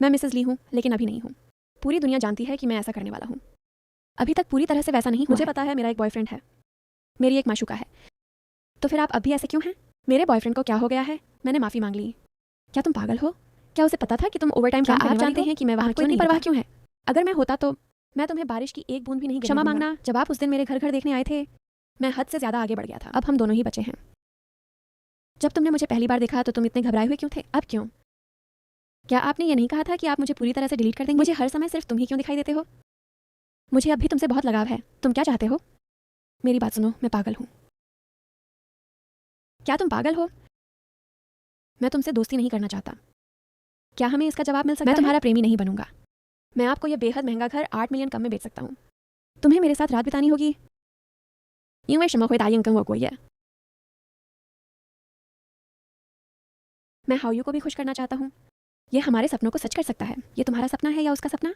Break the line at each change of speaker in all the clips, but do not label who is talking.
मैं मिसेस ली हूँ, लेकिन अभी नहीं हूँ। पूरी दुनिया जानती है कि मैं ऐसा करने वाला हूँ। अभी तक पूरी तरह से वैसा नहीं हुआ। मुझे पता है मेरा एक बॉयफ्रेंड है, मेरी एक माशूका है। तो फिर आप अब भी ऐसे क्यों हैं? मेरे बॉयफ्रेंड को क्या हो गया है? मैंने माफ़ी मांग ली। क्या तुम पागल हो? क्या उसे पता था कि तुम ओवरटाइम काम करने वाली हो? आप जानते हैं कि मैं वहाँ क्यों नहीं परवाह क्यों है? अगर मैं होता तो मैं तुम्हें बारिश की एक बूंद भी नहीं गिरने दूंगा। क्षमा मांगना, जब आप उस दिन मेरे घर देखने आए थे, मैं हद से ज़्यादा आगे बढ़ गया था। अब हम दोनों ही बचे हैं। जब तुमने मुझे पहली बार देखा तो तुम इतने घबराए हुए क्यों थे? अब क्यों? क्या आपने ये नहीं कहा था कि आप मुझे पूरी तरह से डिलीट कर देंगे? मुझे हर समय सिर्फ तुम ही क्यों दिखाई देते हो? मुझे अब भी तुमसे बहुत लगाव है। तुम क्या चाहते हो? मेरी बात सुनो, मैं पागल हूँ। क्या तुम पागल हो? मैं तुमसे दोस्ती नहीं करना चाहता। क्या हमें इसका जवाब मिल सकता है? मैं तुम्हारा प्रेमी नहीं बनूंगा। मैं आपको यह बेहद महंगा घर 8 मिलियन कम में बेच सकता हूँ। तुम्हें मेरे साथ रात बितानी होगी। 因为什么会答应跟我过夜? मैं हाउयू को भी खुश करना चाहता हूँ। ये हमारे सपनों को सच कर सकता है। ये तुम्हारा सपना है या उसका सपना?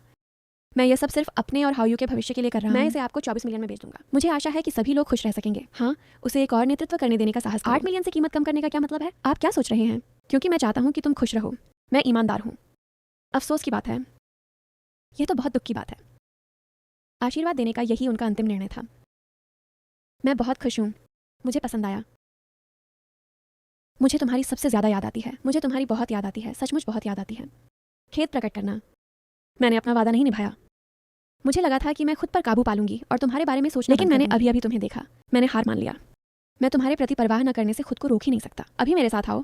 मैं ये सब सिर्फ अपने और हाउयू के भविष्य के लिए कर रहा हूँ। मैं इसे आपको 24 मिलियन में बेच दूंगा। मुझे आशा है कि सभी लोग खुश रह सकेंगे। हाँ, उसे एक और नेतृत्व करने देने का साहस करो। 8 मिलियन से कीमत कम करने का क्या मतलब है? आप क्या सोच रहे हैं? क्योंकि मैं चाहता हूँ कि तुम खुश रहो। मैं ईमानदार हूँ। अफसोस की बात है, यह तो बहुत दुख की बात है। आशीर्वाद देने का यही उनका अंतिम निर्णय था। मैं बहुत खुश हूँ। मुझे पसंद आया। मुझे तुम्हारी सबसे ज़्यादा याद आती है। मुझे तुम्हारी बहुत याद आती है, सचमुच बहुत याद आती है। खेद प्रकट करना, मैंने अपना वादा नहीं निभाया। मुझे लगा था कि मैं खुद पर काबू पालूंगी और तुम्हारे बारे में सोचना, लेकिन मैंने अभी अभी तुम्हें देखा। मैंने हार मान लिया। मैं तुम्हारे प्रति परवाह न करने से खुद को रोक ही नहीं सकता। अभी मेरे साथ आओ।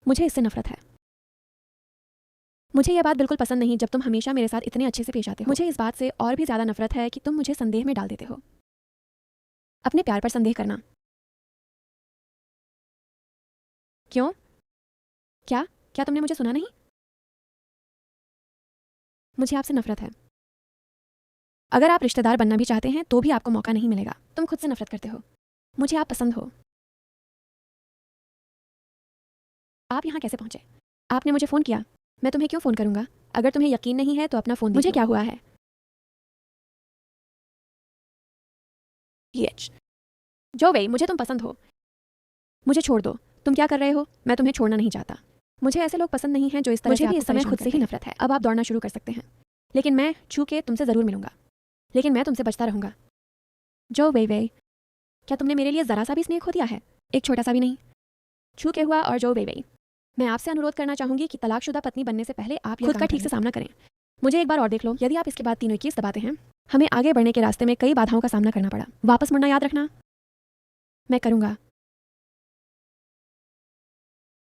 मुझे इससे नफरत है। मुझे यह बात बिल्कुल पसंद नहीं जब तुम हमेशा मेरे साथ इतने अच्छे से पेश आते हो। मुझे इस बात से और भी ज़्यादा नफरत है कि तुम मुझे संदेह में डाल देते हो। अपने प्यार पर संदेह करना। क्यों? क्या क्या तुमने मुझे सुना नहीं? मुझे आपसे नफरत है। अगर आप रिश्तेदार बनना भी चाहते हैं तो भी आपको मौका नहीं मिलेगा। तुम खुद से नफरत करते हो। मुझे आप पसंद हो। आप यहाँ कैसे पहुंचे? आपने मुझे फ़ोन किया। मैं तुम्हें क्यों फ़ोन करूंगा? अगर तुम्हें यकीन नहीं है तो अपना फ़ोन दीजिए। मुझे क्या हुआ है? जो वही, मुझे तुम पसंद हो। मुझे छोड़ दो। तुम क्या कर रहे हो? मैं तुम्हें छोड़ना नहीं चाहता। मुझे ऐसे लोग पसंद नहीं हैं जो इस तरह से आपको परेशान करते हैं। मुझे भी इस समय खुद से ही नफरत है। अब आप दौड़ना शुरू कर सकते हैं, लेकिन मैं छू के तुमसे ज़रूर मिलूंगा। लेकिन मैं तुमसे बचता रहूंगा। जो वे क्या तुमने मेरे लिए ज़रा सा भी स्नेह खो दिया है? एक छोटा सा भी नहीं। छू के हुआ। और जो वे मैं आपसे अनुरोध करना चाहूंगी कि तलाकशुदा पत्नी बनने से पहले आप खुद का ठीक से सामना करें। मुझे एक बार और देख लो। यदि आप इसके बाद 3 21 दबाते हैं, हमें आगे बढ़ने के रास्ते में कई बाधाओं का सामना करना पड़ा। वापस मुड़ना याद रखना। मैं करूंगा।